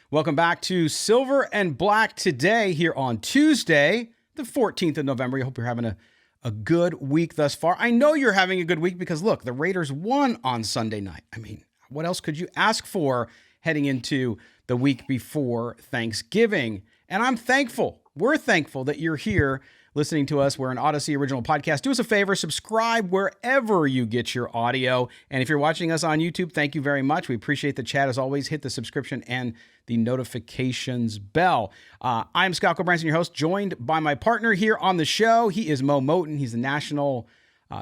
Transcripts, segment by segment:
Welcome back to Silver and Black today here on Tuesday, the 14th of November. I hope you're having a good week thus far. I know you're having a good week because, look, the Raiders won on Sunday night. I mean, what else could you ask for heading into the week before Thanksgiving? And I'm thankful. We're thankful that you're here listening to us. We're an Odyssey original podcast. Do us a favor, subscribe wherever you get your audio. And if you're watching us on YouTube, thank you very much. We appreciate the chat as always. Hit the subscription and the notifications bell. I'm Scott Gulbransen, your host, joined by my partner here on the show. He is Moe Moton. He's the national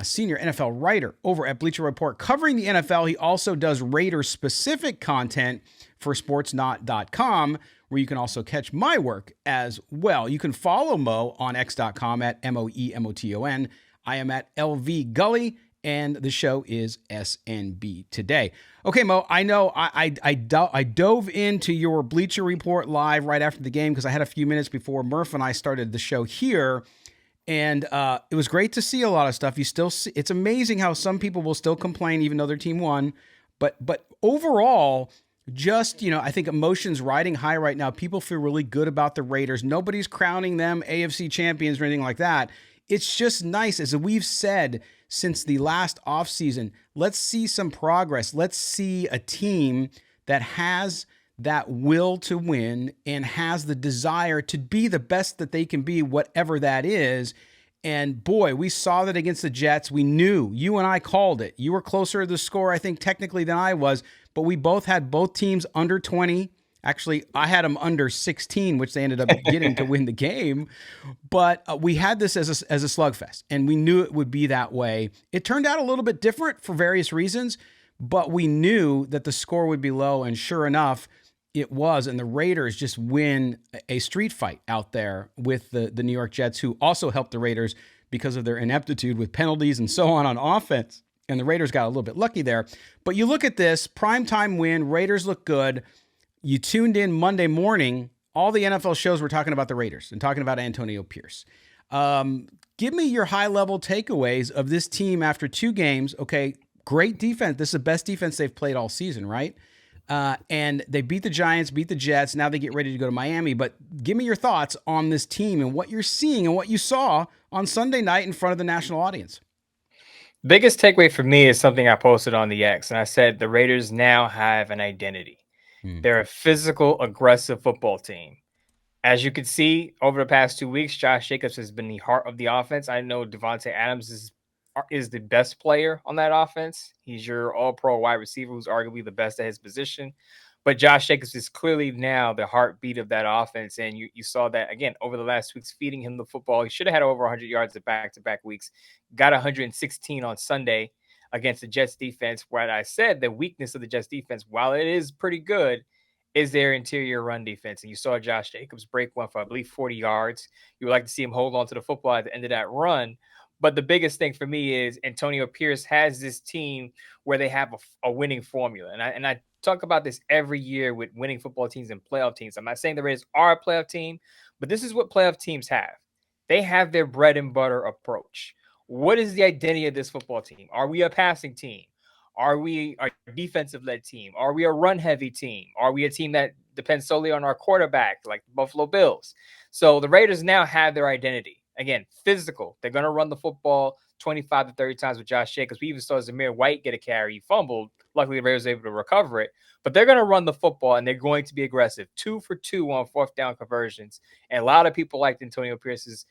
senior NFL writer over at Bleacher Report covering the NFL. He also does Raiders-specific content for sportsnot.com, where you can also catch my work as well. You can follow Mo on x.com at MOEMOTON. I am at LV Gully, and the show is SNB Today. Okay, Mo, I know I dove into your Bleacher Report live right after the game because I had a few minutes before Murph and I started the show here, and it was great to see a lot of stuff. You still see, it's amazing how some people will still complain even though their team won, but overall, just, I think emotions riding high right now. People feel really good about the Raiders. Nobody's crowning them AFC champions or anything like that. It's just nice, as we've said since the last offseason, let's see some progress. Let's see a team that has that will to win and has the desire to be the best that they can be, whatever that is. And boy, we saw that against the Jets. We knew, you and I called it. You were closer to the score, I think, technically than I was, but we both had both teams under 20. Actually, I had them under 16, which they ended up getting to win the game. But we had this as a slugfest, and we knew it would be that way. It turned out a little bit different for various reasons, but we knew that the score would be low, and sure enough, it was. And the Raiders just win a street fight out there with the New York Jets, who also helped the Raiders because of their ineptitude with penalties and so on offense. And the Raiders got a little bit lucky there. But you look at this, primetime win, Raiders look good. You tuned in Monday morning, all the NFL shows were talking about the Raiders and talking about Antonio Pierce. Give me your high-level takeaways of this team after two games. Okay, great defense. This is the best defense they've played all season, right? And they beat the Giants, beat the Jets. Now they get ready to go to Miami. But give me your thoughts on this team and what you're seeing and what you saw on Sunday night in front of the national audience. Biggest takeaway for me is something I posted on the X, and I said the Raiders now have an identity. They're a physical, aggressive football team. As you can see, over the past 2 weeks, Josh Jacobs has been the heart of the offense. I know Devontae Adams is the best player on that offense. He's your all-pro wide receiver who's arguably the best at his position. But Josh Jacobs is clearly now the heartbeat of that offense. And you saw that, again, over the last 2 weeks, feeding him the football. He should have had over 100 yards at back-to-back weeks. Got 116 on Sunday against the Jets defense, where I said the weakness of the Jets defense, while it is pretty good, is their interior run defense. And you saw Josh Jacobs break one for, I believe, 40 yards. You would like to see him hold on to the football at the end of that run. But the biggest thing for me is Antonio Pierce has this team where they have a winning formula. And I talk about this every year with winning football teams and playoff teams. I'm not saying the Raiders are a playoff team, but this is what playoff teams have. They have their bread and butter approach. What is the identity of this football team? Are we a passing team? Are we a defensive-led team? Are we a run-heavy team? Are we a team that depends solely on our quarterback, like the Buffalo Bills? So the Raiders now have their identity. Again, physical. They're going to run the football 25 to 30 times with Josh Jacobs. We even saw Zamir White get a carry. He fumbled. Luckily, the Raiders were able to recover it. But they're going to run the football, and they're going to be aggressive. 2 for 2 on fourth down conversions. And a lot of people liked Antonio Pierce's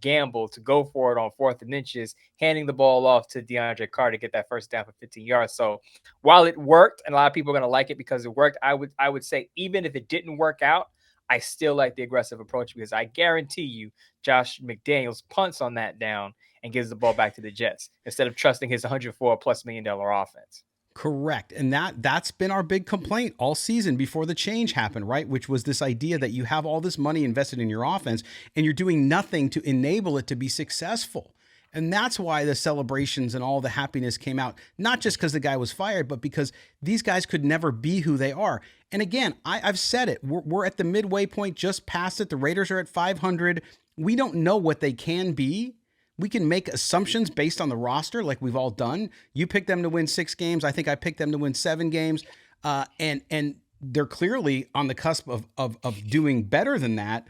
gamble to go for it on 4th and inches, handing the ball off to DeAndre Carter to get that first down for 15 yards. So while it worked, and a lot of people are going to like it because it worked, I would say even if it didn't work out, I still like the aggressive approach because I guarantee you Josh McDaniels punts on that down and gives the ball back to the Jets instead of trusting his $104+ million offense. Correct. And that's been our big complaint all season before the change happened, right? Which was this idea that you have all this money invested in your offense and you're doing nothing to enable it to be successful. And that's why the celebrations and all the happiness came out, not just because the guy was fired, but because these guys could never be who they are. And again, I've said it. We're at the midway point, just past it. The Raiders are at 500. We don't know what they can be. We can make assumptions based on the roster like we've all done. You picked them to win 6 games. I think I picked them to win 7 games. And they're clearly on the cusp of doing better than that.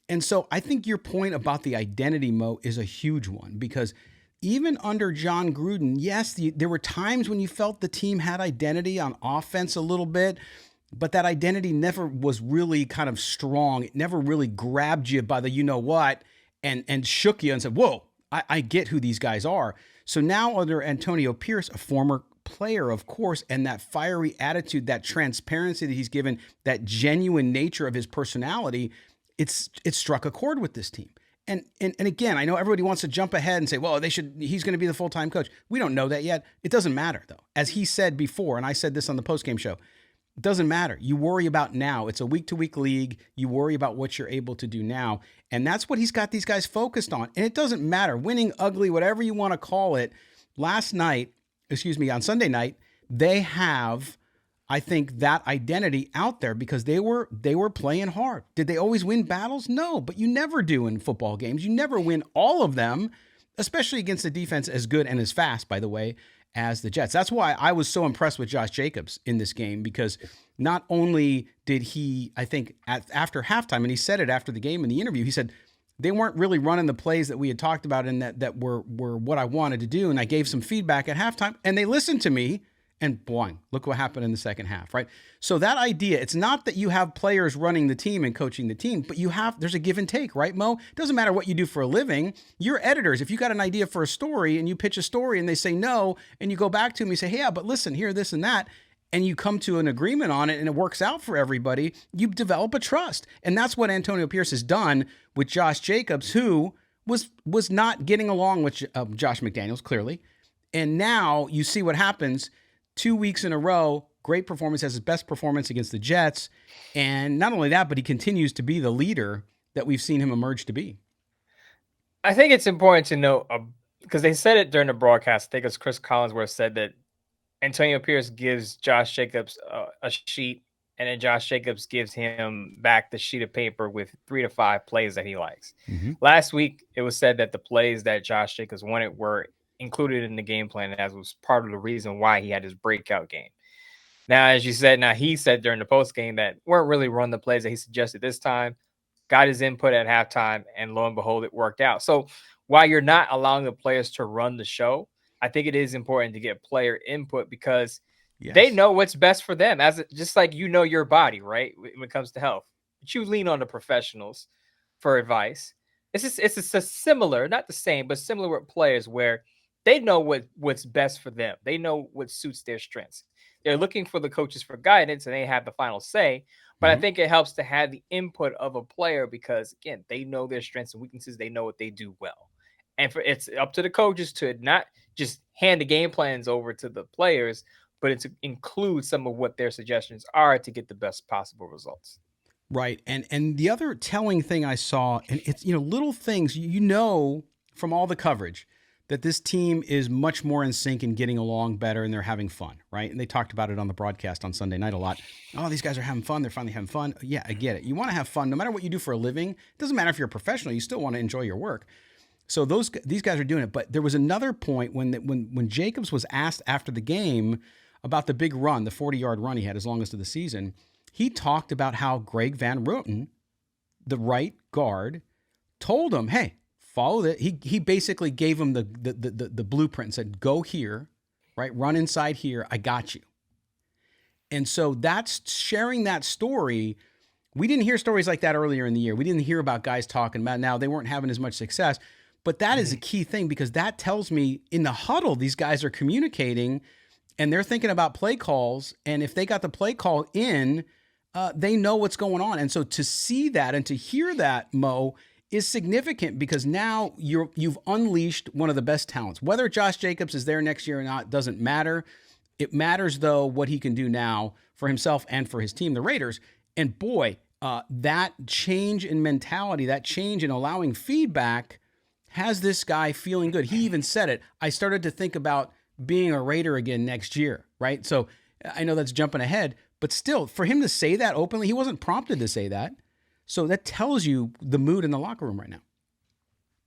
And so I think your point about the identity, Mo, is a huge one, because even under John Gruden, yes, there were times when you felt the team had identity on offense a little bit, but that identity never was really kind of strong. It never really grabbed you by the you know what and shook you and said, whoa, I get who these guys are. So now under Antonio Pierce, a former player, of course, and that fiery attitude, that transparency that he's given, that genuine nature of his personality, it's struck a chord with this team. And again, I know everybody wants to jump ahead and say, well, he's going to be the full-time coach. We don't know that yet. It doesn't matter, though. As he said before, and I said this on the postgame show, it doesn't matter. You worry about now. It's a week-to-week league. You worry about what you're able to do now. And that's what he's got these guys focused on. And it doesn't matter. Winning, ugly, whatever you want to call it. On Sunday night, they have, I think, that identity out there because they were playing hard. Did they always win battles? No, but you never do in football games. You never win all of them, especially against a defense as good and as fast, by the way, as the Jets. That's why I was so impressed with Josh Jacobs in this game, because not only did he, I think, after halftime, and he said it after the game in the interview, he said, they weren't really running the plays that we had talked about and that were what I wanted to do. And I gave some feedback at halftime and they listened to me, and boing, look what happened in the second half, right? So that idea, it's not that you have players running the team and coaching the team, but there's a give and take, right, Mo? It doesn't matter what you do for a living. You're editors. If you got an idea for a story and you pitch a story and they say no, and you go back to them and you say, hey, yeah, but listen, here, this and that, and you come to an agreement on it and it works out for everybody, you develop a trust. And that's what Antonio Pierce has done with Josh Jacobs, who was not getting along with Josh McDaniels, clearly. And now you see what happens 2 weeks in a row. Great performance, has his best performance against the Jets. And not only that, but he continues to be the leader that we've seen him emerge to be. I think it's important to note, because they said it during the broadcast, I think it's Chris Collinsworth said that Antonio Pierce gives Josh Jacobs a sheet, and then Josh Jacobs gives him back the sheet of paper with 3 to 5 plays that he likes. Mm-hmm. Last week, it was said that the plays that Josh Jacobs wanted were included in the game plan, as was part of the reason why he had his breakout game. Now, as you said, he said during the post game that weren't really run the plays that he suggested this time, got his input at halftime, and lo and behold, it worked out. So while you're not allowing the players to run the show, I think it is important to get player input, because they know what's best for them, just like you know your body, right? When it comes to health, but you lean on the professionals for advice. It's a similar, not the same, but similar with players, where they know what's best for them. They know what suits their strengths. They're looking for the coaches for guidance, and they have the final say. But I think it helps to have the input of a player, because, again, they know their strengths and weaknesses. They know what they do well. And it's up to the coaches to not just hand the game plans over to the players, but to include some of what their suggestions are to get the best possible results. Right. And the other telling thing I saw, and it's, little things, from all the coverage, that this team is much more in sync and getting along better, and they're having fun, right? And they talked about it on the broadcast on Sunday night a lot. Oh, these guys are having fun. They're finally having fun. Yeah, I get it. You want to have fun no matter what you do for a living. It doesn't matter if you're a professional. You still want to enjoy your work. So these guys are doing it. But there was another point when Jacobs was asked after the game about the big run, the 40-yard run he had, his longest of the season. He talked about how Greg Van Roten, the right guard, told him, hey, follow that. He basically gave him the blueprint and said, go here, right? Run inside here. I got you. And so that's sharing that story. We didn't hear stories like that earlier in the year. We didn't hear about guys talking about now they weren't having as much success. But that is a key thing, because that tells me in the huddle, these guys are communicating and they're thinking about play calls. And if they got the play call in, they know what's going on. And so to see that and to hear that, Mo, is significant, because now you've unleashed one of the best talents. Whether Josh Jacobs is there next year or not doesn't matter. It matters, though, what he can do now for himself and for his team, the Raiders. And boy, that change in mentality, that change in allowing feedback has this guy feeling good. He even said it. I started to think about being a Raider again next year, right? So I know that's jumping ahead, but still, for him to say that openly, he wasn't prompted to say that. So that tells you the mood in the locker room right now.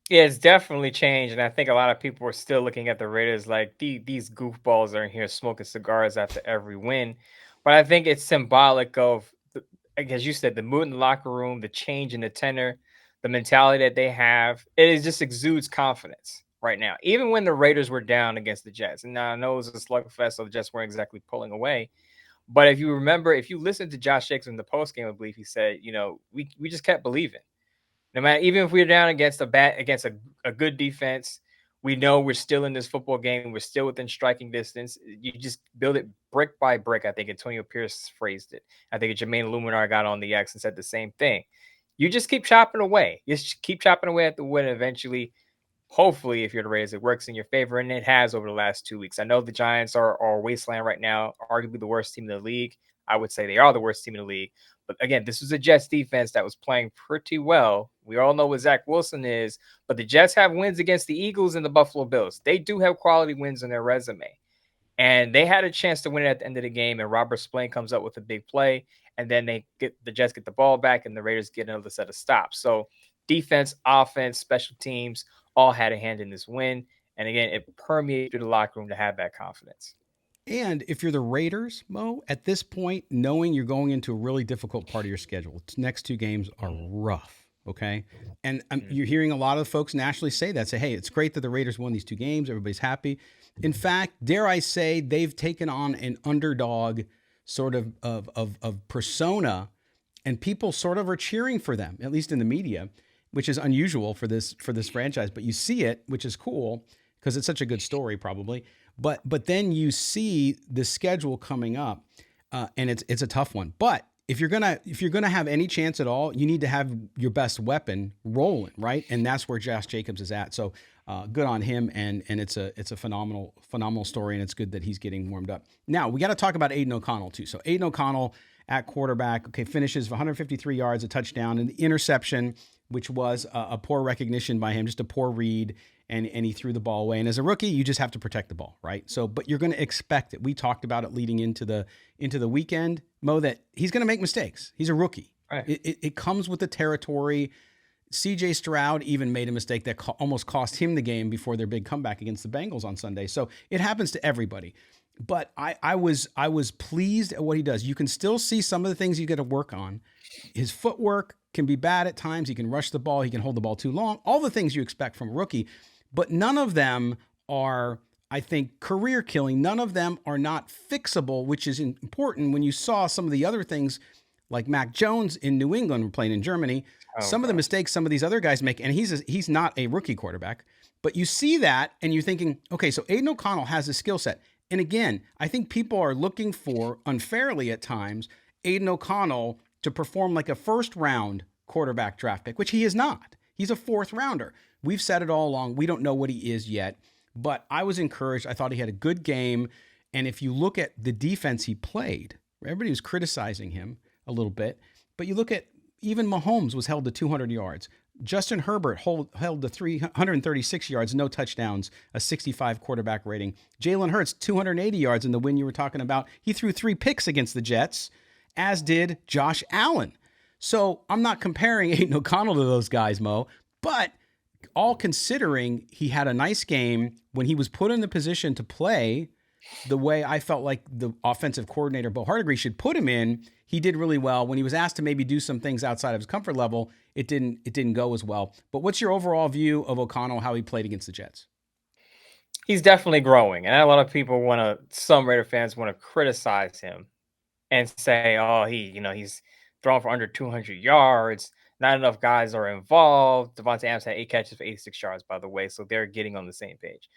Yeah, it's definitely changed. And I think a lot of people are still looking at the Raiders like these goofballs are in here smoking cigars after every win. but I think it's symbolic of, like, as you said, the mood in the locker room, the change in the tenor, the mentality that they have. It is just exudes confidence right now. Even when the Raiders were down against the Jets, and now I know it was a slugfest, so the Jets weren't exactly pulling away. But if you remember, if you listen to Josh Jacobs in the post game, I believe he said, we just kept believing. No matter, even if we're down against a good defense, we know we're still in this football game. We're still within striking distance. You just build it brick by brick. I think Antonio Pierce phrased it. I think Jermaine Luminar got on the X and said the same thing. You just keep chopping away. You just keep chopping away at the win. Eventually, hopefully, if you're the Raiders, it works in your favor, and it has over the last 2 weeks. I know the Giants are a wasteland right now, arguably the worst team in the league. I would say they are the worst team in the league. But again, this was a Jets defense that was playing pretty well. We all know what Zach Wilson is, but the Jets have wins against the Eagles and the Buffalo Bills. They do have quality wins on their resume. And they had a chance to win it at the end of the game, and Robert Spillane comes up with a big play, and then the Jets get the ball back, and the Raiders get another set of stops. So defense, offense, special teams all had a hand in this win. And again, it permeated through the locker room to have that confidence. And if you're the Raiders, Mo, at this point, knowing you're going into a really difficult part of your schedule, next two games are rough. Okay. And you're hearing a lot of folks nationally say that, say, hey, it's great that the Raiders won these two games. Everybody's happy. In fact, dare I say, they've taken on an underdog sort of persona, and people sort of are cheering for them, at least in the media, which is unusual for this franchise. But you see it, which is cool because it's such a good story, probably. But then you see the schedule coming up, and it's a tough one. But if you're gonna have any chance at all, you need to have your best weapon rolling, right? And that's where Josh Jacobs is at. So good on him, and it's a phenomenal story, and it's good that he's getting warmed up. Now we got to talk about Aiden O'Connell too. So Aiden O'Connell at quarterback, okay, finishes 153 yards, a touchdown, and the interception, which was a poor recognition by him, just a poor read. And he threw the ball away. And as a rookie, you just have to protect the ball, right? So, but you're going to expect it. We talked about it leading into the weekend, Mo, that he's going to make mistakes. He's a rookie. Right. It comes with the territory. C.J. Stroud even made a mistake that almost cost him the game before their big comeback against the Bengals on Sunday. So it happens to everybody. But I was pleased at what he does. You can still see some of the things you got to work on. His footwork can be bad at times. He can rush the ball. He can hold the ball too long. All the things you expect from a rookie. But none of them are, I think, career killing. None of them are not fixable, which is important when you saw some of the other things like Mac Jones in New England playing in Germany. Some of the mistakes some of these other guys make, and he's not a rookie quarterback, but you see that and you're thinking, okay, so Aiden O'Connell has a skill set. And again, I think people are looking for, unfairly at times, Aiden O'Connell to perform like a first round quarterback draft pick, which he is not. He's a fourth rounder. We've said it all along. We don't know what he is yet, but I was encouraged. I thought he had a good game. And if you look at the defense he played, everybody was criticizing him a little bit, but you look at even Mahomes was held to 200 yards. Justin Herbert held to 336 yards, no touchdowns, a 65 quarterback rating. Jalen Hurts, 280 yards in the win you were talking about. He threw 3 picks against the Jets, as did Josh Allen. So I'm not comparing Aiden O'Connell to those guys, Mo, but all considering, he had a nice game when he was put in the position to play the way I felt like the offensive coordinator, Bo Hardegree, should put him in. He did really well. When he was asked to maybe do some things outside of his comfort level, it didn't go as well. But what's your overall view of O'Connell, how he played against the Jets? He's definitely growing. And a lot of people some Raider fans want to criticize him and say, oh, he's thrown for under 200 yards. Not enough guys are involved. Devontae Adams had 8 catches for 86 yards, by the way, so they're getting on the same page.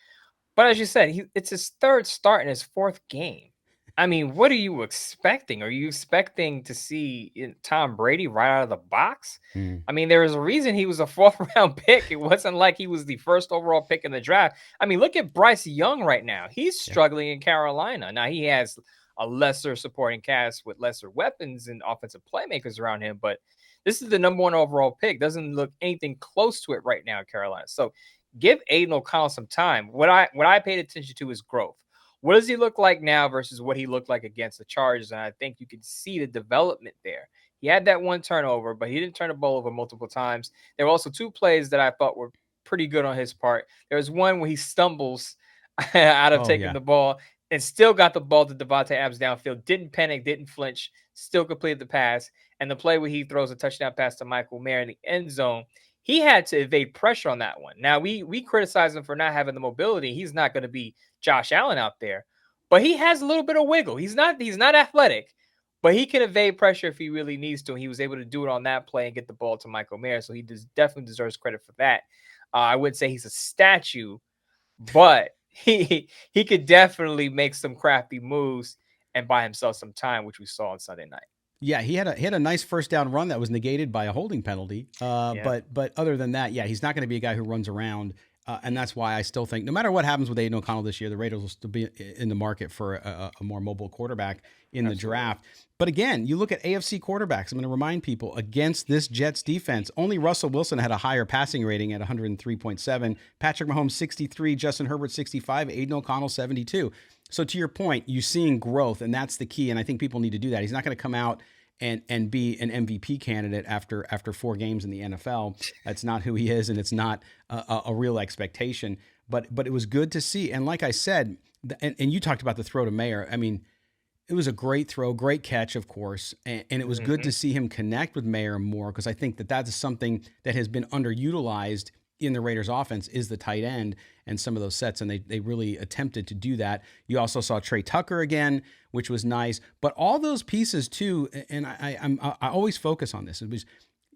But as you said, it's his third start in his 4th game. I mean, what are you expecting? Are you expecting to see Tom Brady right out of the box? I mean, there was a reason he was a 4th round pick. It wasn't like he was the first overall pick in the draft. I mean, look at Bryce Young right now. He's struggling in Carolina. Now, he has a lesser supporting cast with lesser weapons and offensive playmakers around him, but this is the number 1 overall pick. Doesn't look anything close to it right now in Carolina. So give Aiden O'Connell some time. What I paid attention to is growth. What does he look like now versus what he looked like against the Chargers? And I think you can see the development there. He had that 1 turnover, but he didn't turn the ball over multiple times. There were also 2 plays that I thought were pretty good on his part. There was one where he stumbles out of taking the ball. and still got the ball to Devontae Adams downfield. Didn't panic, didn't flinch, still completed the pass. And the play where he throws a touchdown pass to Michael Mayer in the end zone, he had to evade pressure on that one. Now we criticize him for not having the mobility. He's not going to be Josh Allen out there, but he has a little bit of wiggle. He's not athletic, but he can evade pressure if he really needs to. And he was able to do it on that play and get the ball to Michael Mayer. So he definitely deserves credit for that. I wouldn't say he's a statue, but he could definitely make some crafty moves and buy himself some time, which we saw on Sunday night. Yeah, he had a nice first down run that was negated by a holding penalty. But other than that, yeah, he's not going to be a guy who runs around. And that's why I still think no matter what happens with Aiden O'Connell this year, the Raiders will still be in the market for a more mobile quarterback in the draft. But again, you look at AFC quarterbacks. I'm going to remind people against this Jets defense, only Russell Wilson had a higher passing rating at 103.7. Patrick Mahomes 63, Justin Herbert 65, Aiden O'Connell 72. So to your point, you're seeing growth, and that's the key. And I think people need to do that. He's not going to come out and be an MVP candidate after 4 games in the NFL. That's not who he is, and it's not a real expectation. But it was good to see. And like I said, and you talked about the throw to Mayer. I mean, it was a great throw, great catch, of course. And it was good to see him connect with Mayer more, because I think that is something that has been underutilized in the Raiders offense is the tight end and some of those sets. And they really attempted to do that. You also saw Trey Tucker again, which was nice, but all those pieces too. And I always focus on this. It was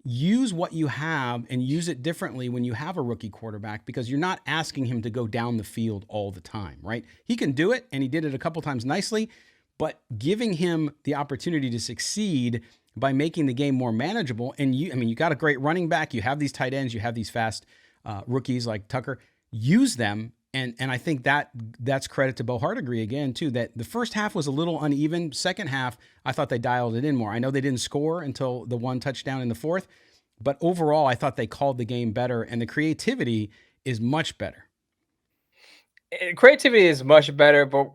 use what you have and use it differently when you have a rookie quarterback, because you're not asking him to go down the field all the time, right? He can do it. And he did it a couple times nicely, but giving him the opportunity to succeed by making the game more manageable. And you got a great running back. You have these tight ends, you have these fast rookies like Tucker, use them. And I think that's credit to Bo Hardegree again, too, that the first half was a little uneven. Second half, I thought they dialed it in more. I know they didn't score until the one touchdown in the fourth, but overall, I thought they called the game better, and the creativity is much better. Creativity is much better, but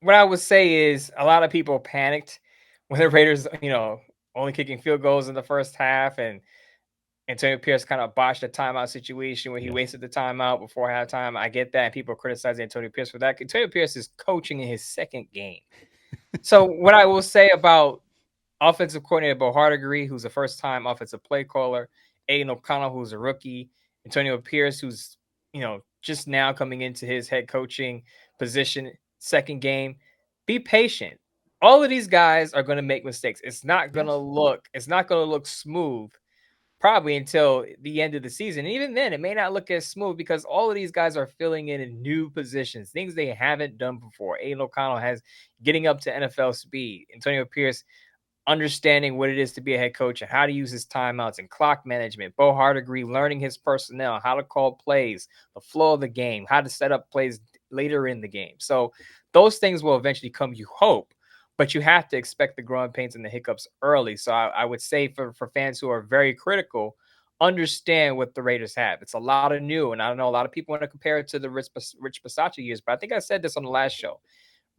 what I would say is a lot of people panicked when the Raiders, only kicking field goals in the first half, and Antonio Pierce kind of botched a timeout situation where he wasted the timeout before halftime. I get that. And people criticize Antonio Pierce for that. Antonio Pierce is coaching in his second game. So what I will say about offensive coordinator Bo Hardegree, who's a first-time offensive play caller, Aiden O'Connell, who's a rookie, Antonio Pierce, who's, just now coming into his head coaching position, second game, be patient. All of these guys are going to make mistakes. It's not going to look smooth probably until the end of the season. And even then, it may not look as smooth because all of these guys are filling in new positions, things they haven't done before. Aiden O'Connell has getting up to NFL speed. Antonio Pierce understanding what it is to be a head coach and how to use his timeouts and clock management. Bo Hardegree learning his personnel, how to call plays, the flow of the game, how to set up plays later in the game. So those things will eventually come, you hope, but you have to expect the growing pains and the hiccups early. So I would say for fans who are very critical, understand what the Raiders have. It's a lot of new, and I don't know, a lot of people want to compare it to the Rich Bisaccia years, but I think I said this on the last show.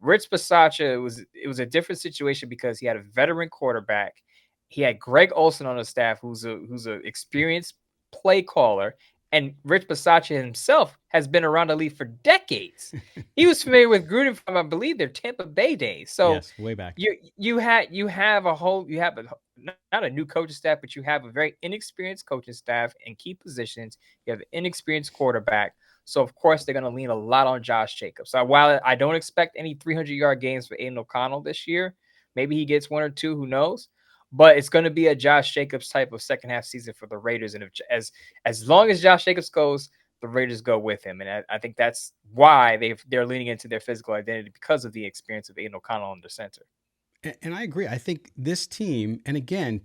Rich Bisaccia, it was a different situation because he had a veteran quarterback. He had Greg Olson on his staff, who's a experienced play caller. And Rich Bisaccia himself has been around the league for decades. He was familiar with Gruden from, I believe, their Tampa Bay days. So yes, way back. You have not a new coaching staff, but you have a very inexperienced coaching staff in key positions. You have an inexperienced quarterback. So, of course, they're going to lean a lot on Josh Jacobs. So while I don't expect any 300-yard games for Aiden O'Connell this year, maybe he gets 1 or 2, who knows? But it's going to be a Josh Jacobs type of second half season for the Raiders. And as long as Josh Jacobs goes, the Raiders go with him. And I think that's why they're leaning into their physical identity, because of the experience of Aiden O'Connell in the center. And I agree. I think this team, and again,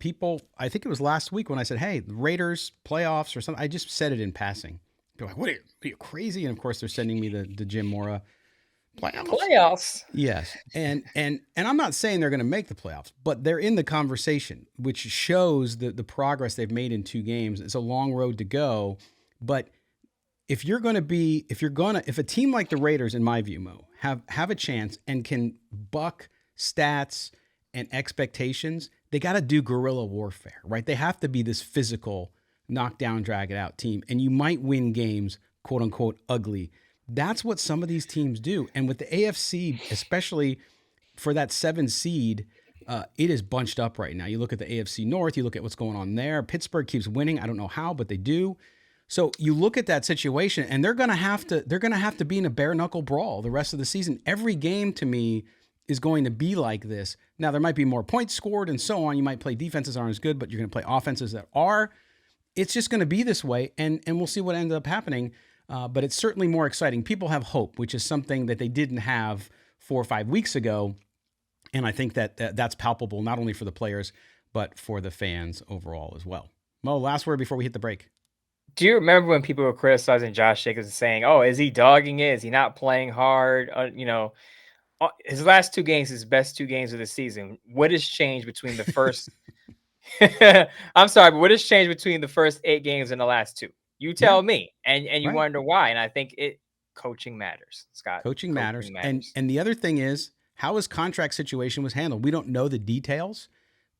I think it was last week when I said, hey, Raiders playoffs or something. I just said it in passing. They're like, what are you crazy? And of course, they're sending me the Jim Mora playoffs. Yes. And I'm not saying they're going to make the playoffs, but they're in the conversation, which shows the progress they've made in 2 games. It's a long road to go. But if a team like the Raiders, in my view, Mo, have a chance and can buck stats and expectations, they got to do guerrilla warfare, right? They have to be this physical, knock down, drag it out team. And you might win games, quote unquote, ugly. That's what some of these teams do. And with the AFC, especially for that 7 seed, it is bunched up right now. You look at the AFC North, you look at what's going on there. Pittsburgh keeps winning. I don't know how, but they do. So you look at that situation, and they're going to have to be in a bare knuckle brawl the rest of the season. Every game to me is going to be like this. Now there might be more points scored and so on. You might play defenses that aren't as good, but you're going to play offenses that are. It's just going to be this way, and we'll see what ends up happening. But it's certainly more exciting. People have hope, which is something that they didn't have 4 or 5 weeks ago. And I think that's palpable, not only for the players, but for the fans overall as well. Mo, last word before we hit the break. Do you remember when people were criticizing Josh Jacobs and saying, "Oh, is he dogging it? Is he not playing hard?" His last 2 games, his best 2 games of the season. What has changed between the first? I'm sorry, but what has changed between the first 8 games and the last 2? You tell me, and you Right. wonder why. And I think coaching matters, Scott. Coaching matters. And the other thing is how his contract situation was handled. We don't know the details.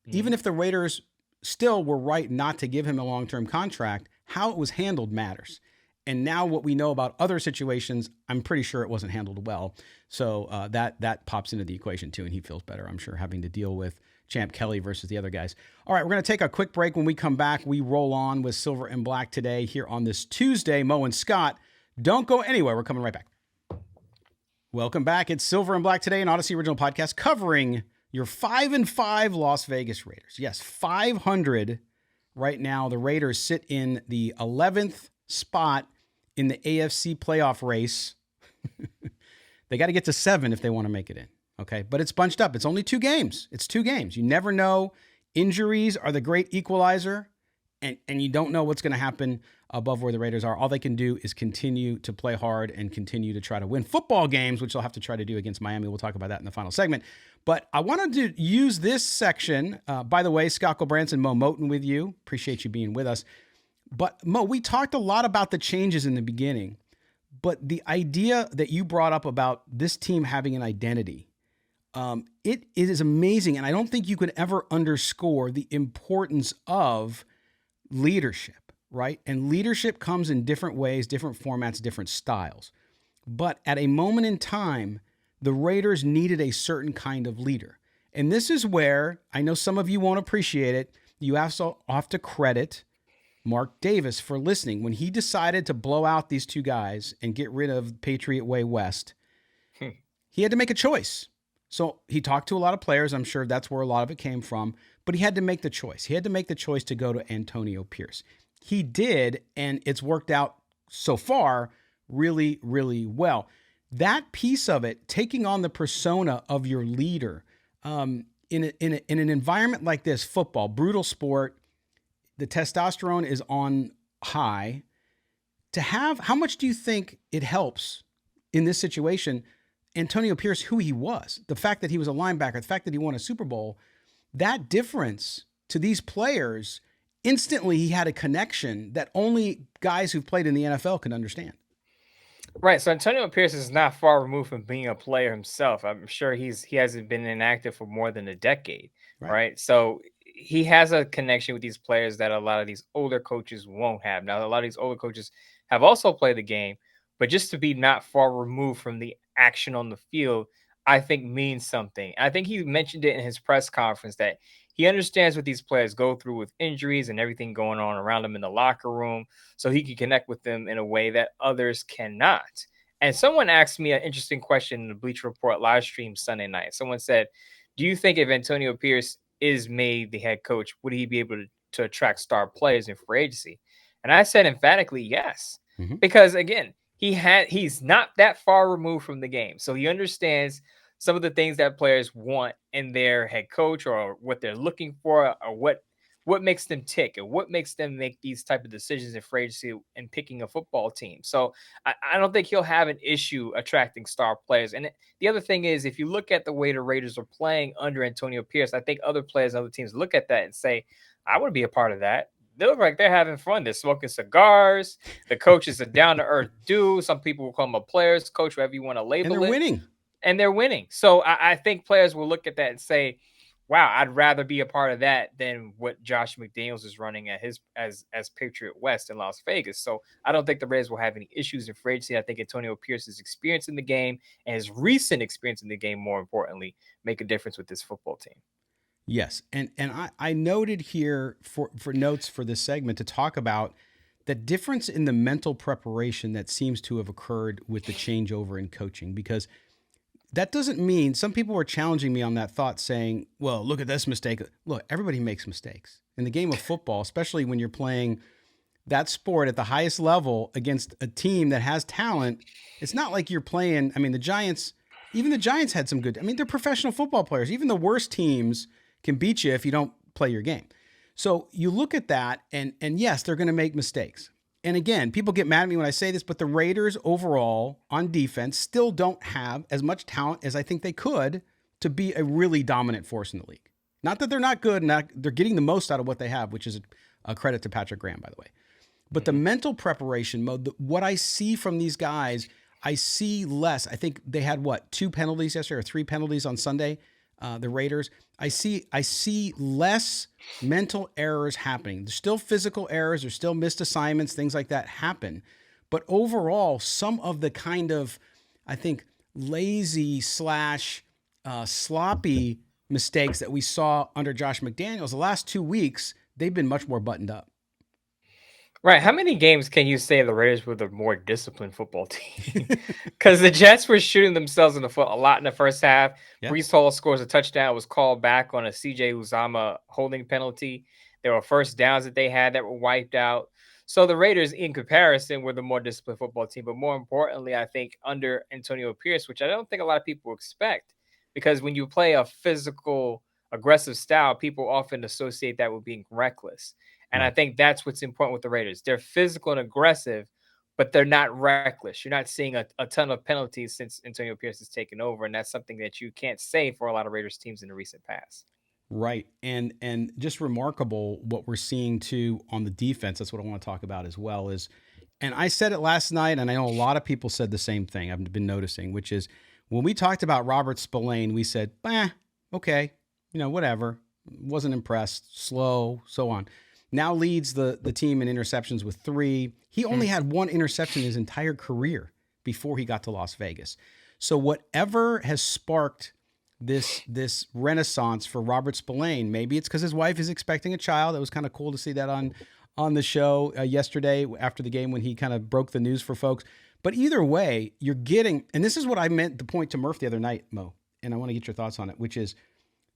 Even if the Raiders still were right not to give him a long-term contract, how it was handled matters. And now what we know about other situations, I'm pretty sure it wasn't handled well. So that pops into the equation too, and he feels better, I'm sure, having to deal with Champ Kelly versus the other guys. All right, we're going to take a quick break. When we come back, we roll on with Silver and Black today here on this Tuesday. Mo and Scott, don't go anywhere. We're coming right back. Welcome back. It's Silver and Black today, an Odyssey original podcast covering your 5-5 Las Vegas Raiders. Yes, 500 right now. The Raiders sit in the 11th spot in the AFC playoff race. They got to get to 7 if they want to make it in. Okay, but it's bunched up. It's only 2 games. It's 2 games. You never know. Injuries are the great equalizer, and you don't know what's going to happen above where the Raiders are. All they can do is continue to play hard and continue to try to win football games, which they'll have to try to do against Miami. We'll talk about that in the final segment. But I wanted to use this section. By the way, Scott Gulbransen and Moe Moton with you. Appreciate you being with us. But Mo, we talked a lot about the changes in the beginning, but the idea that you brought up about this team having an identity, it is amazing. And I don't think you could ever underscore the importance of leadership, right? And leadership comes in different ways, different formats, different styles. But at a moment in time, the Raiders needed a certain kind of leader. And this is where I know some of you won't appreciate it. You also have to credit Mark Davis for listening. When he decided to blow out these 2 guys and get rid of Patriot Way West, he had to make a choice. So he talked to a lot of players. I'm sure that's where a lot of it came from. But he had to make the choice. He had to make the choice to go to Antonio Pierce. He did, and it's worked out so far really, really well. That piece of it, taking on the persona of your leader, in an environment like this, football, brutal sport, the testosterone is on high. To have, how much do you think it helps in this situation, Antonio Pierce, who he was, the fact that he was a linebacker, the fact that he won a Super Bowl, that difference to these players, instantly he had a connection that only guys who've played in the NFL can understand. Right. So Antonio Pierce is not far removed from being a player himself. I'm sure he hasn't been inactive for more than a decade. Right. So he has a connection with these players that a lot of these older coaches won't have. Now, a lot of these older coaches have also played the game, but just to be not far removed from the action on the field, I think means something. I think he mentioned it in his press conference that he understands what these players go through with injuries and everything going on around them in the locker room, so he can connect with them in a way that others cannot. And someone asked me an interesting question in the Bleacher Report live stream Sunday night. Someone said, do you think if Antonio Pierce is made the head coach, would he be able to attract star players in free agency? And I said emphatically yes, because again, he's not that far removed from the game. So he understands some of the things that players want in their head coach, or what they're looking for, or what makes them tick, and what makes them make these type of decisions in free agency and picking a football team. So I don't think he'll have an issue attracting star players. And the other thing is, if you look at the way the Raiders are playing under Antonio Pierce, I think other players, other teams look at that and say, I want to be a part of that. They look like they're having fun. They're smoking cigars. The coach is a down-to-earth dude. Some people will call him a players coach, whatever you want to label it. And they're winning. And they're winning. So I think players will look at that and say, wow, I'd rather be a part of that than what Josh McDaniels is running at his as Patriot West in Las Vegas. So I don't think the Raiders will have any issues in free agency. I think Antonio Pierce's experience in the game and his recent experience in the game, more importantly, make a difference with this football team. Yes, and I noted here for notes for this segment to talk about the difference in the mental preparation that seems to have occurred with the changeover in coaching, because that doesn't mean, some people were challenging me on that thought saying, well, look at this mistake. Look, everybody makes mistakes in the game of football, especially when you're playing that sport at the highest level against a team that has talent. It's not like you're playing, I mean, the Giants had some good, I mean, they're professional football players. Even the worst teams can beat you if you don't play your game. So you look at that, and yes, they're going to make mistakes. And again, people get mad at me when I say this, but the Raiders overall on defense still don't have as much talent as I think they could to be a really dominant force in the league. Not that they're not good, they're getting the most out of what they have, which is a credit to Patrick Graham, by the way. But the mental preparation mode, what I see from these guys, I see less. I think they had 2 penalties yesterday or 3 penalties on Sunday, the Raiders. I see less mental errors happening. There's still physical errors. There's still missed assignments, things like that happen. But overall, some of the kind of, I think, lazy / sloppy mistakes that we saw under Josh McDaniels, the last 2 weeks, they've been much more buttoned up. Right. How many games can you say the Raiders were the more disciplined football team? Because the Jets were shooting themselves in the foot a lot in the first half. Yeah. Breece Hall scores a touchdown, was called back on a CJ Uzama holding penalty. There were first downs that they had that were wiped out. So the Raiders, in comparison, were the more disciplined football team. But more importantly, I think under Antonio Pierce, which I don't think a lot of people expect, because when you play a physical, aggressive style, people often associate that with being reckless. And I think that's what's important with the Raiders. They're physical and aggressive, but they're not reckless. You're not seeing a ton of penalties since Antonio Pierce has taken over. And that's something that you can't say for a lot of Raiders teams in the recent past. Right. And just remarkable what we're seeing too on the defense. That's what I want to talk about as well is, and I said it last night, and I know a lot of people said the same thing I've been noticing, which is when we talked about Robert Spillane, we said, okay, whatever. Wasn't impressed, slow, so on. Now leads the team in interceptions with 3. He only had 1 interception his entire career before he got to Las Vegas. So whatever has sparked this renaissance for Robert Spillane, maybe it's because his wife is expecting a child. It was kind of cool to see that on the show yesterday after the game when he kind of broke the news for folks. But either way, you're getting, and this is what I meant the point to Murph the other night, Mo, and I want to get your thoughts on it, which is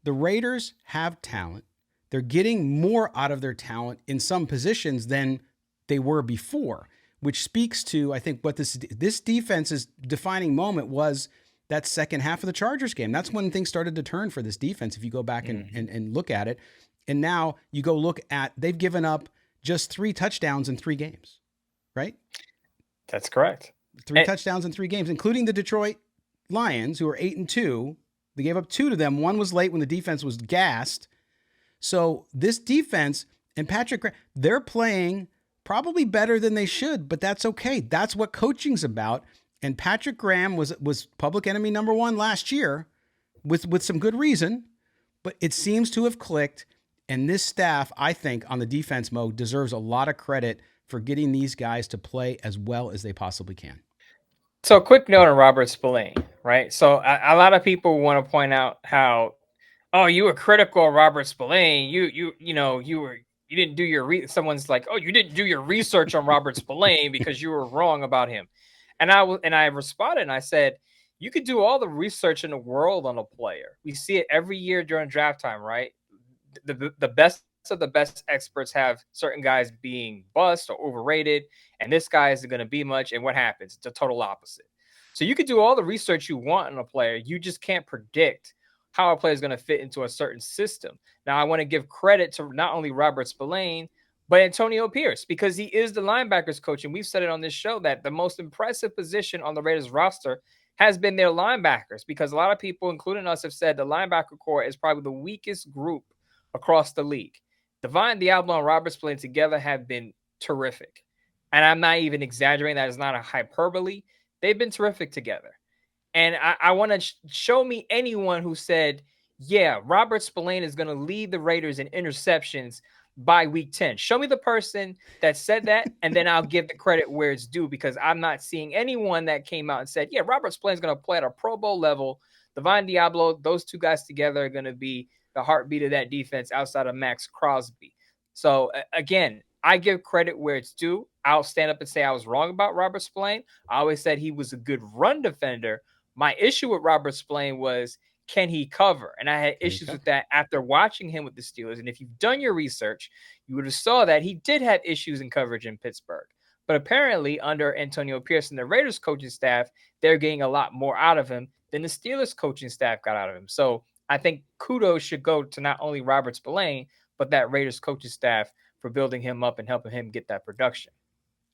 the Raiders have talent. They're getting more out of their talent in some positions than they were before, which speaks to, I think, what this defense's defining moment was that second half of the Chargers game. That's when things started to turn for this defense, if you go back and look at it. And now you go look at, they've given up just 3 touchdowns in 3 games, right? That's correct. 3 touchdowns in 3 games, including the Detroit Lions, who are 8-2. They gave up 2 to them. 1 was late when the defense was gassed. So this defense and Patrick, they're playing probably better than they should, but that's okay. That's what coaching's about. And Patrick Graham was public enemy number 1 last year with some good reason, but it seems to have clicked. And this staff, I think, on the defense mode deserves a lot of credit for getting these guys to play as well as they possibly can. So a quick note on Robert Spillane, right? So a lot of people want to point out how, oh, you were critical of Robert Spillane. You didn't do your someone's like, oh, you didn't do your research on Robert Spillane because you were wrong about him. And I responded and I said, you could do all the research in the world on a player. We see it every year during draft time, right? The best of the best experts have certain guys being bust or overrated, and this guy isn't going to be much. And what happens? It's the total opposite. So you could do all the research you want on a player. You just can't predict how a player is going to fit into a certain system. Now, I want to give credit to not only Robert Spillane, but Antonio Pierce, because he is the linebackers coach. And we've said it on this show that the most impressive position on the Raiders roster has been their linebackers, because a lot of people, including us, have said the linebacker core is probably the weakest group across the league. Divine Diablo and Robert Spillane together have been terrific. And I'm not even exaggerating. That is not a hyperbole. They've been terrific together. And I want to show me anyone who said yeah, Robert Spillane is going to lead the Raiders in interceptions by week 10. Show me the person that said that, and then I'll give the credit where it's due, because I'm not seeing anyone that came out and said, yeah, Robert Spillane's going to play at a Pro Bowl level. Divine Diablo, those two guys together are going to be the heartbeat of that defense outside of Max Crosby. So, again, I give credit where it's due. I'll stand up and say I was wrong about Robert Spillane. I always said he was a good run defender. My issue with Robert Spillane was, can he cover? And I had issues with that after watching him with the Steelers. And if you've done your research, you would have saw that he did have issues in coverage in Pittsburgh. But apparently, under Antonio Pierce and the Raiders coaching staff, they're getting a lot more out of him than the Steelers coaching staff got out of him. So I think kudos should go to not only Robert Spillane, but that Raiders coaching staff for building him up and helping him get that production.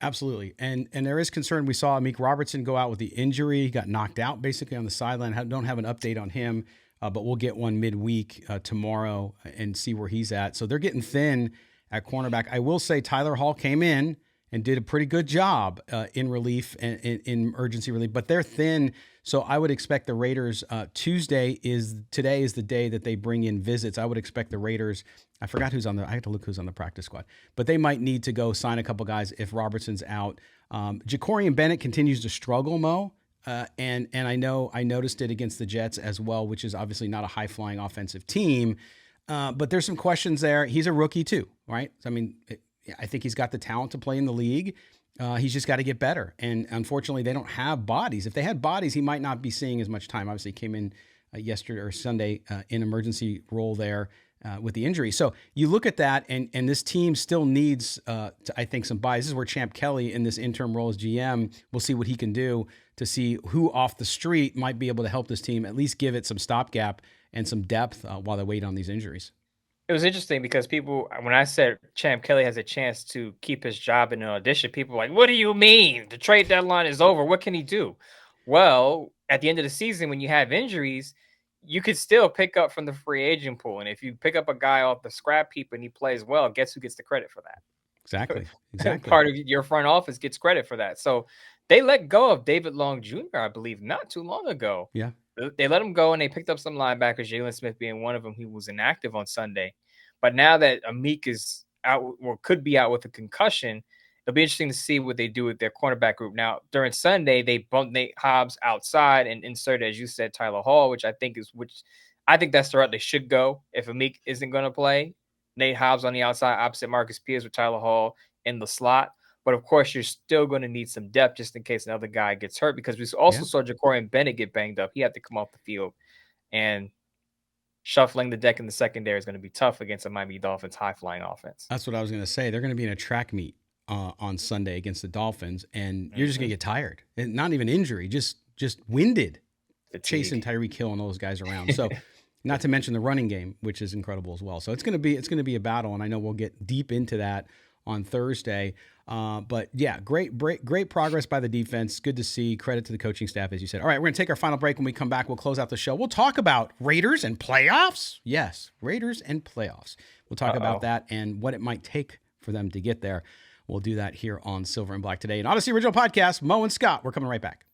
Absolutely. And there is concern. We saw Amik Robertson go out with the injury. He got knocked out basically on the sideline. Don't have an update on him, but we'll get one midweek tomorrow and see where he's at. So they're getting thin at cornerback. I will say Tyler Hall came in and did a pretty good job in relief and in emergency relief, but they're thin. So I would expect the Raiders, today is the day that they bring in visits. I would expect the Raiders, I forgot I have to look who's on the practice squad, but they might need to go sign a couple guys if Robertson's out. Jacorian Bennett continues to struggle, Mo. And I know I noticed it against the Jets as well, which is obviously not a high flying offensive team. But there's some questions there. He's a rookie too, right? I mean, I think he's got the talent to play in the league. He's just got to get better. And unfortunately, they don't have bodies. If they had bodies, he might not be seeing as much time. Obviously, he came in yesterday or Sunday in emergency role there with the injury. So you look at that, and this team still needs, I think, some buys. This is where Champ Kelly in this interim role as GM, we'll see what he can do to see who off the street might be able to help this team, at least give it some stopgap and some depth while they wait on these injuries. It was interesting because people, when I said Champ Kelly has a chance to keep his job in an audition, people were like, what do you mean? The trade deadline is over. What can he do? Well, at the end of the season, when you have injuries, you could still pick up from the free agent pool. And if you pick up a guy off the scrap heap and he plays well, guess who gets the credit for that? Exactly. Part of your front office gets credit for that. So they let go of David Long Jr., I believe, not too long ago. Yeah. They let him go, and they picked up some linebackers, Jalen Smith being one of them, who was inactive on Sunday. But now that Amik is out, or could be out with a concussion, it'll be interesting to see what they do with their cornerback group. Now, during Sunday, they bumped Nate Hobbs outside and inserted, as you said, Tyler Hall, which I think that's the route they should go if Amik isn't going to play. Nate Hobbs on the outside opposite Marcus Peters with Tyler Hall in the slot. But, of course, you're still going to need some depth just in case another guy gets hurt, because we also saw Jacorian Bennett get banged up. He had to come off the field. And shuffling the deck in the secondary is going to be tough against a Miami Dolphins high-flying offense. That's what I was going to say. They're going to be in a track meet on Sunday against the Dolphins, and you're just going to get tired. And not even injury, just winded. Fatigue. Chasing Tyreek Hill and those guys around. So not to mention the running game, which is incredible as well. So it's going to be a battle, and I know we'll get deep into that on Thursday. But yeah, great progress by the defense. Good to see. Credit to the coaching staff, as you said. All right, we're going to take our final break. When we come back, we'll close out the show. We'll talk about Raiders and playoffs. Yes, Raiders and playoffs. We'll talk about that and what it might take for them to get there. We'll do that here on Silver and Black today. An Odyssey Original Podcast, Mo and Scott. We're coming right back.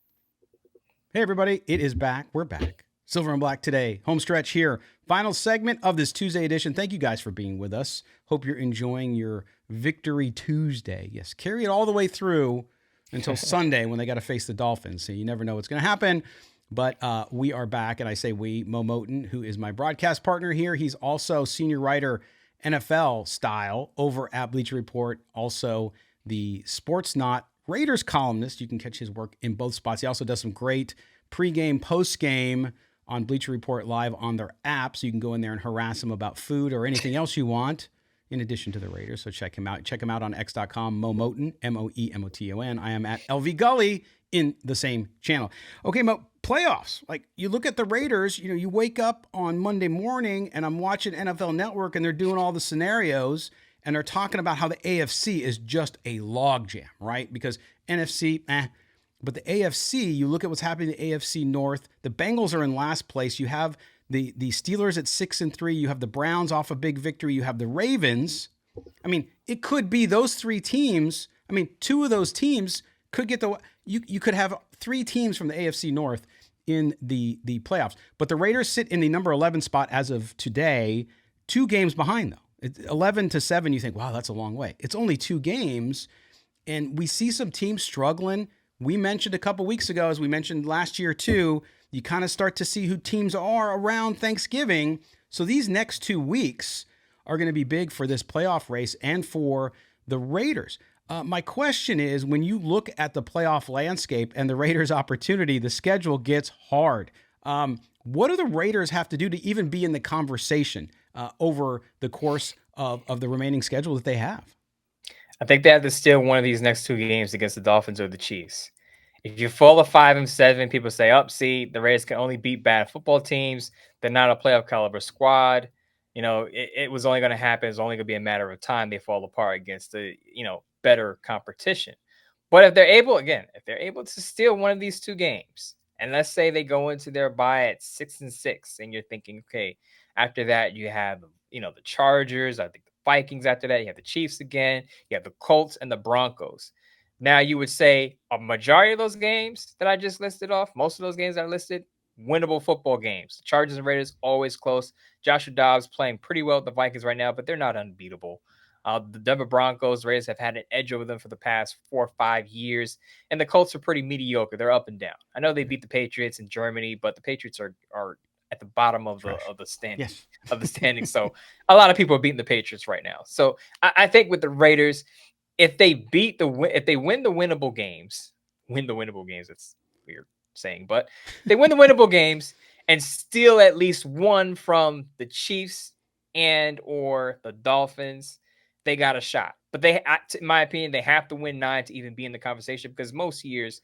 Hey, everybody. It is back. We're back. Silver and Black today. Home stretch here. Final segment of this Tuesday edition. Thank you guys for being with us. Hope you're enjoying your Victory Tuesday. Yes, carry it all the way through until Sunday when they got to face the Dolphins. So you never know what's going to happen. But we are back, and I say we, Moe Moton, who is my broadcast partner here. He's also senior writer, NFL style, over at Bleacher Report. Also the Sports Not Raiders columnist. You can catch his work in both spots. He also does some great pregame, postgame on Bleacher Report Live on their app, so you can go in there and harass him about food or anything else you want, in addition to the Raiders. So check him out. Check him out on x.com, Moe Moton, Moemoton. I am at LV Gully in the same channel. Okay, Mo, playoffs. Like, you look at the Raiders, you wake up on Monday morning, and I'm watching NFL Network, and they're doing all the scenarios, and they're talking about how the AFC is just a logjam, right? Because NFC, But the AFC, you look at what's happening in the AFC North. The Bengals are in last place. You have the Steelers at 6-3. You have the Browns off a big victory. You have the Ravens. I mean, it could be those three teams. I mean, two of those teams could get you could have three teams from the AFC North in the playoffs. But the Raiders sit in the number 11 spot as of today, 2 games behind though. It's 11-7. You think, wow, that's a long way. It's only 2 games, and we see some teams struggling. We mentioned a couple weeks ago, as we mentioned last year too, you kind of start to see who teams are around Thanksgiving. So these next 2 weeks are going to be big for this playoff race and for the Raiders. My question is, when you look at the playoff landscape and the Raiders' opportunity, the schedule gets hard. What do the Raiders have to do to even be in the conversation over the course of the remaining schedule that they have? I think they have to steal one of these next 2 games against the Dolphins or the Chiefs. If you fall to 5-7, people say, "Up, see, the Raiders can only beat bad football teams. They're not a playoff caliber squad. It was only going to happen. It's only going to be a matter of time. They fall apart against the better competition." But if they're able to steal one of these 2 games, and let's say they go into their bye at 6-6, and you're thinking, okay, after that you have the Chargers, I think the Vikings. After that, you have the Chiefs again. You have the Colts and the Broncos. Now, you would say a majority of those games that I just listed off, most of those games I listed, winnable football games. The Chargers and Raiders always close. Joshua Dobbs playing pretty well with the Vikings right now, but they're not unbeatable. The Denver Broncos, Raiders have had an edge over them for the past 4 or 5 years, and the Colts are pretty mediocre. They're up and down. I know they beat the Patriots in Germany, but the Patriots are at the bottom of the standing Yes. So a lot of people are beating the Patriots right now. So I think with the Raiders, if they win the winnable games, it's weird saying, but they win the winnable games and steal at least one from the Chiefs and or the Dolphins, they got a shot. But in my opinion, they have to win 9 to even be in the conversation, because most years,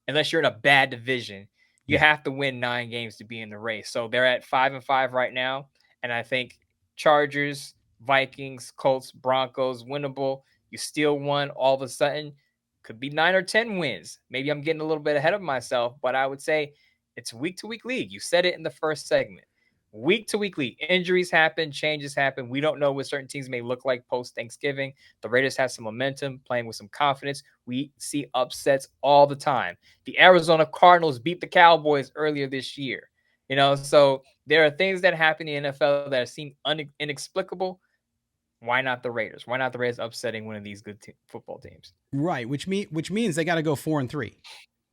unless you're in a bad division, you have to win 9 games to be in the race. So they're at 5-5 right now, and I think Chargers, Vikings, Colts, Broncos, winnable. You steal one, all of a sudden, could be 9 or 10 wins. Maybe I'm getting a little bit ahead of myself, but I would say it's week-to-week league. You said it in the first segment. Week-to-week league. Injuries happen, changes happen. We don't know what certain teams may look like post-Thanksgiving. The Raiders have some momentum, playing with some confidence. We see upsets all the time. The Arizona Cardinals beat the Cowboys earlier this year. So there are things that happen in the NFL that seem inexplicable. Why not the Raiders? Why not the Raiders upsetting one of these good football teams? Right, which means they got to go 4-3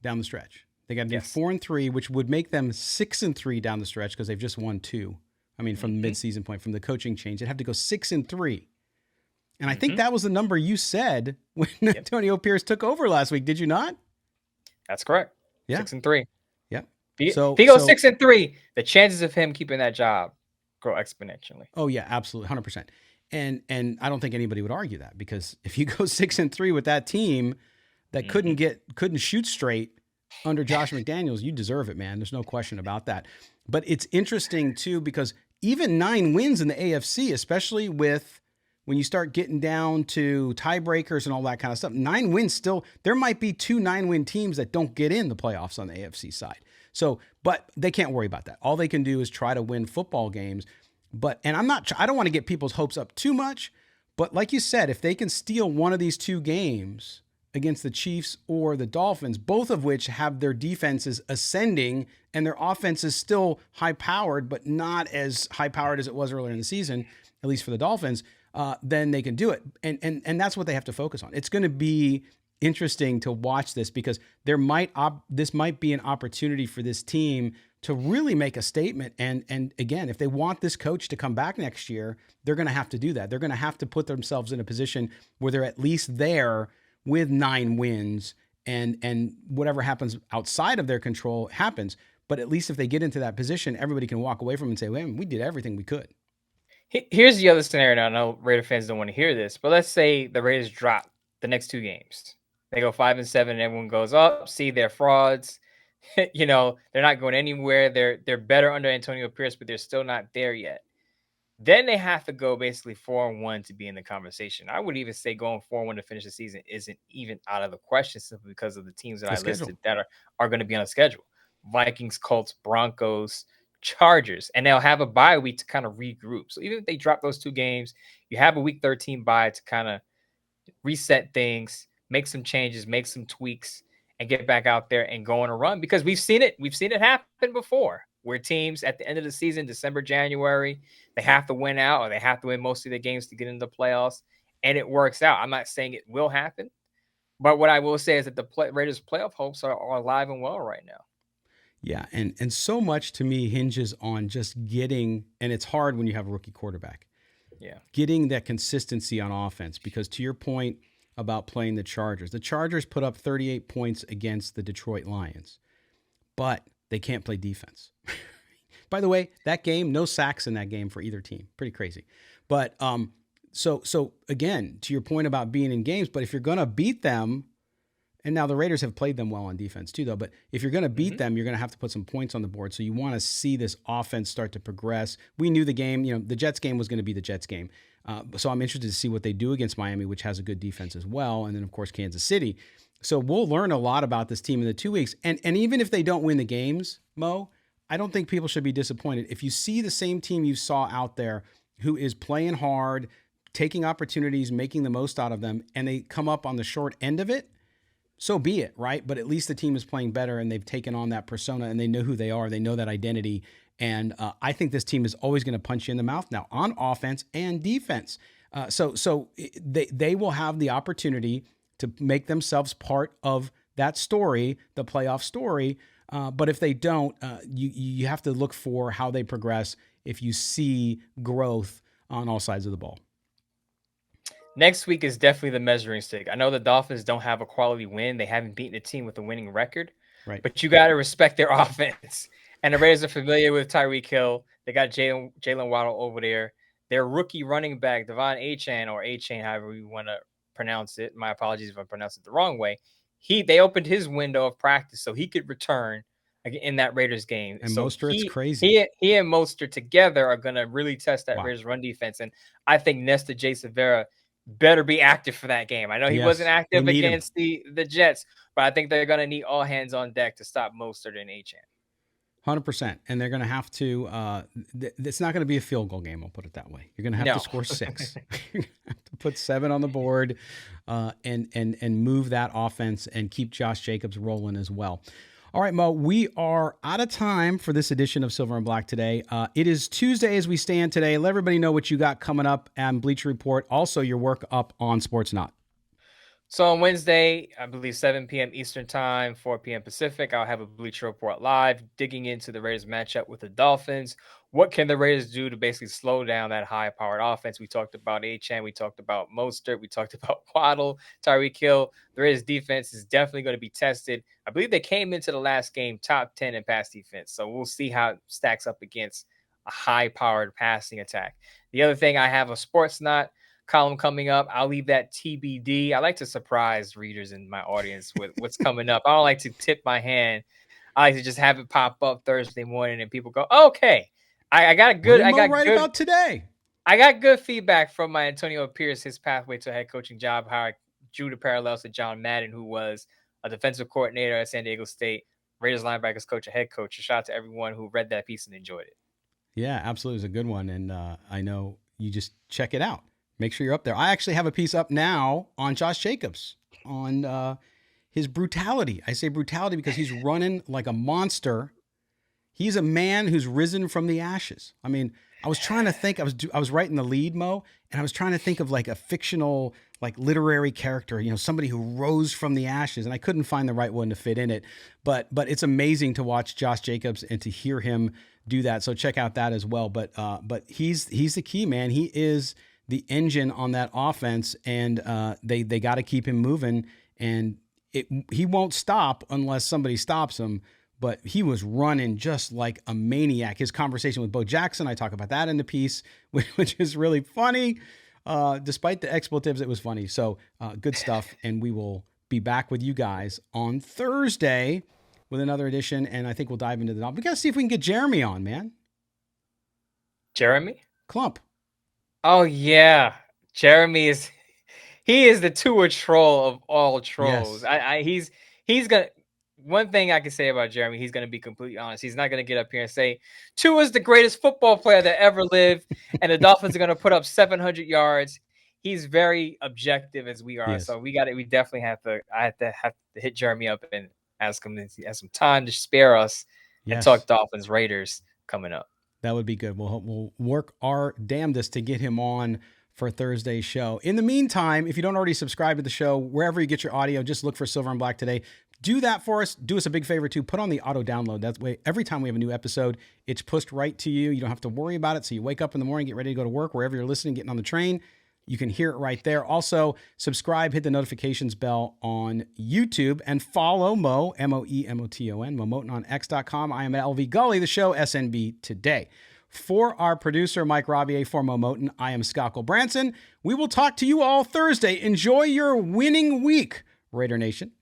down the stretch. They got to do 4-3, which would make them 6-3 down the stretch, because they've just won 2. I mean, from the midseason point, from the coaching change, they'd have to go 6-3. And I think that was the number you said when Antonio Pierce took over last week. Did you not? That's correct. Yeah. 6-3. Yep. If he goes 6-3, the chances of him keeping that job grow exponentially. Oh yeah, absolutely, 100%. And I don't think anybody would argue that, because if you go 6-3 with that team that couldn't shoot straight under Josh McDaniels, you deserve it, man. There's no question about that. But it's interesting too, because even 9 wins in the AFC, especially when you start getting down to tiebreakers and all that kind of stuff, 9 wins still, there might be 2 9-win teams that don't get in the playoffs on the AFC side. So, but they can't worry about that. All they can do is try to win football games. I don't want to get people's hopes up too much, but like you said, if they can steal one of these 2 games against the Chiefs or the Dolphins, both of which have their defenses ascending and their offense is still high powered, but not as high powered as it was earlier in the season, at least for the Dolphins, then they can do it. And that's what they have to focus on. It's going to be interesting to watch this, because this might be an opportunity for this team to really make a statement. And again, if they want this coach to come back next year, they're going to have to do that. They're going to have to put themselves in a position where they're at least there with 9 wins, and whatever happens outside of their control happens. But at least if they get into that position, everybody can walk away from it and say, well, we did everything we could. Here's the other scenario. Now, I know Raider fans don't want to hear this, but let's say the Raiders drop the next 2 games. They go 5-7, and everyone goes, "Oh, see, they're frauds." They're not going anywhere. They're better under Antonio Pierce, but they're still not there yet. Then they have to go basically 4-1 to be in the conversation. I would even say going 4-1 to finish the season isn't even out of the question, simply because of the teams that I listed that are going to be on the schedule: Vikings, Colts, Broncos, Chargers, and they'll have a bye week to kind of regroup. So even if they drop those 2 games, you have a week 13 bye to kind of reset things, make some changes, make some tweaks, and get back out there and go on a run, because we've seen it. We've seen it happen before, where teams at the end of the season, December, January, they have to win out, or they have to win most of the games to get into the playoffs, and it works out. I'm not saying it will happen, but what I will say is that the Raiders' playoff hopes are alive and well right now. Yeah, and so much to me hinges on just getting, and it's hard when you have a rookie quarterback. Yeah. Getting that consistency on offense, because to your point about playing the Chargers put up 38 points against the Detroit Lions, but they can't play defense. By the way, that game, no sacks in that game for either team. Pretty crazy. But so again, to your point about being in games, but if you're going to beat them, and now the Raiders have played them well on defense too, though. But if you're going to beat them, you're going to have to put some points on the board. So you want to see this offense start to progress. We knew the game, the Jets game was going to be the Jets game. So I'm interested to see what they do against Miami, which has a good defense as well. And then, of course, Kansas City. So we'll learn a lot about this team in the 2 weeks. And even if they don't win the games, Mo, I don't think people should be disappointed. If you see the same team you saw out there who is playing hard, taking opportunities, making the most out of them, and they come up on the short end of it, so be it, right? But at least the team is playing better, and they've taken on that persona, and they know who they are. They know that identity. And I think this team is always going to punch you in the mouth now on offense and defense. So they will have the opportunity to make themselves part of that story, the playoff story. But if they don't, you have to look for how they progress if you see growth on all sides of the ball. Next week is definitely the measuring stick. I know the Dolphins don't have a quality win. They haven't beaten a team with a winning record. Right. But you got to respect their offense. And the Raiders are familiar with Tyreek Hill. They got Jalen Waddle over there. Their rookie running back, Devon Achane, or Achane, however you want to pronounce it. My apologies if I pronounce it the wrong way. They opened his window of practice so he could return in that Raiders game. And so Mostert's crazy. He and Mostert together are going to really test that Wow. Raiders run defense. And I think Nesta J. Severa better be active for that game. I know he wasn't active against the Jets, but I think they're going to need all hands on deck to stop Mostert and Achane. 100%. And they're going to have to, it's not going to be a field goal game. I'll put it that way. You're going to have to score 6. You're going to have to put 7 on the board and move that offense and keep Josh Jacobs rolling as well. All right, Mo, we are out of time for this edition of Silver and Black today. It is Tuesday as we stand today. Let everybody know what you got coming up on Bleacher Report. Also, your work up on Sports Not. So on Wednesday, I believe 7 p.m. Eastern Time, 4 p.m. Pacific, I'll have a Bleacher Report live, digging into the Raiders matchup with the Dolphins. What can the Raiders do to basically slow down that high-powered offense? We talked about Achane, we talked about Mostert, we talked about Waddle, Tyreek Hill. The Raiders defense is definitely going to be tested. I believe they came into the last game top 10 in pass defense, so we'll see how it stacks up against a high-powered passing attack. The other thing, I have a Sports Not column coming up. I'll leave that TBD. I like to surprise readers in my audience with what's coming up. I don't like to tip my hand. I like to just have it pop up Thursday morning and people go, okay, I got a good. I got right good about today. I got good feedback from my Antonio Pierce, his pathway to a head coaching job, how I drew the parallels to John Madden, who was a defensive coordinator at San Diego State, Raiders linebackers coach, a head coach. A shout out to everyone who read that piece and enjoyed it. Yeah, absolutely. It was a good one. And I know you just check it out. Make sure you're up there. I actually have a piece up now on Josh Jacobs, on his brutality. I say brutality because he's running like a monster. He's a man who's risen from the ashes. I mean, I was trying to think, I was writing the lead, Mo, and I was trying to think of like a fictional, like literary character, somebody who rose from the ashes, and I couldn't find the right one to fit in it. But it's amazing to watch Josh Jacobs and to hear him do that. So check out that as well. But he's the key, man. He is the engine on that offense, and they got to keep him moving, and he won't stop unless somebody stops him. But he was running just like a maniac. His conversation with Bo Jackson, I talk about that in the piece, which is really funny. Despite the expletives, it was funny. So good stuff, and we will be back with you guys on Thursday with another edition, and I think we'll dive into the... We got to see if we can get Jeremy on, man. Jeremy? Klump. Oh, yeah. Jeremy is the Tua troll of all trolls. Yes. He's going to... One thing I can say about Jeremy, he's going to be completely honest. He's not going to get up here and say, Tua is the greatest football player that ever lived, and the Dolphins are going to put up 700 yards. he's very objective as we are. Yes. So we definitely have to. I have to hit Jeremy up and ask him if he has some time to spare us and talk Dolphins Raiders coming up. That would be good. We'll work our damnedest to get him on for Thursday's show. In the meantime, if you don't already subscribe to the show, wherever you get your audio, just look for Silver and Black Today. Do that for us. Do us a big favor too. Put on the auto download. That way, every time we have a new episode, it's pushed right to you. You don't have to worry about it. So you wake up in the morning, get ready to go to work, wherever you're listening, getting on the train, you can hear it right there. Also, subscribe, hit the notifications bell on YouTube, and follow Mo, M-O-E-M-O-T-O-N, Moe Moton on X.com. I am at LV Gully, the show SNB Today. For our producer, Mike Robier, for Moe Moton, I am Scott Gulbransen. We will talk to you all Thursday. Enjoy your winning week, Raider Nation.